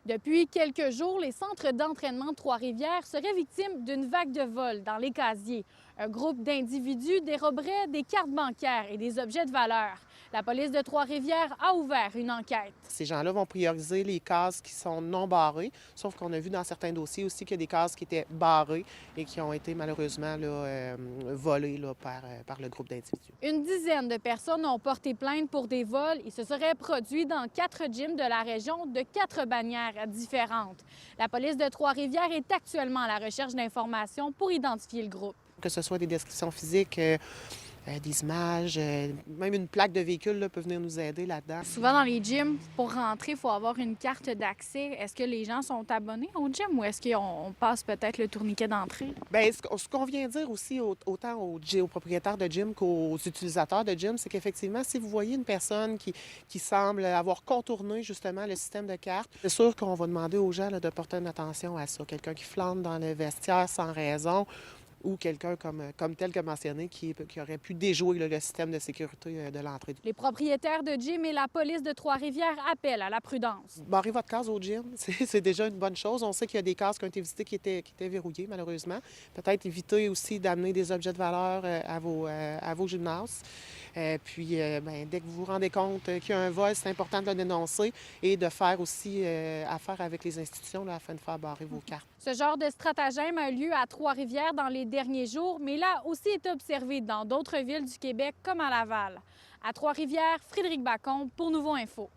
Depuis quelques jours, les centres d'entraînement de Trois-Rivières seraient victimes d'une vague de vols dans les casiers. Un groupe d'individus déroberait des cartes bancaires et des objets de valeur. La police de Trois-Rivières a ouvert une enquête. Ces gens-là vont prioriser les cases qui sont non barrées, sauf qu'on a vu dans certains dossiers aussi qu'il y a des cases qui étaient barrées et qui ont été malheureusement volées par le groupe d'individus. Une dizaine de personnes ont porté plainte pour des vols et se seraient produits dans 4 gyms de la région de 4 bannières différentes. La police de Trois-Rivières est actuellement à la recherche d'informations pour identifier le groupe. Que ce soit des descriptions physiques, des images, même une plaque de véhicule là, peut venir nous aider là-dedans. Souvent dans les gyms, pour rentrer, il faut avoir une carte d'accès. Est-ce que les gens sont abonnés au gym ou est-ce qu'on passe peut-être le tourniquet d'entrée? Bien, ce qu'on vient dire aussi autant aux propriétaires de gym qu'aux utilisateurs de gym, c'est qu'effectivement, si vous voyez une personne qui semble avoir contourné justement le système de cartes, c'est sûr qu'on va demander aux gens là, de porter une attention à ça. Quelqu'un qui flanque dans le vestiaire sans raison, ou quelqu'un comme tel que mentionné qui aurait pu déjouer là, le système de sécurité de l'entrée. Les propriétaires de gym et la police de Trois-Rivières appellent à la prudence. Barrez votre case au gym, c'est déjà une bonne chose. On sait qu'il y a des cases qui ont été visitées qui étaient verrouillées, malheureusement. Peut-être éviter aussi d'amener des objets de valeur à vos gymnases. Puis, dès que vous vous rendez compte qu'il y a un vol, c'est important de le dénoncer et de faire aussi affaire avec les institutions là, afin de faire barrer vos cartes. Ce genre de stratagème a lieu à Trois-Rivières dans les derniers jours, mais il a aussi été observé dans d'autres villes du Québec comme à Laval. À Trois-Rivières, Frédéric Bacon pour Nouveau Info.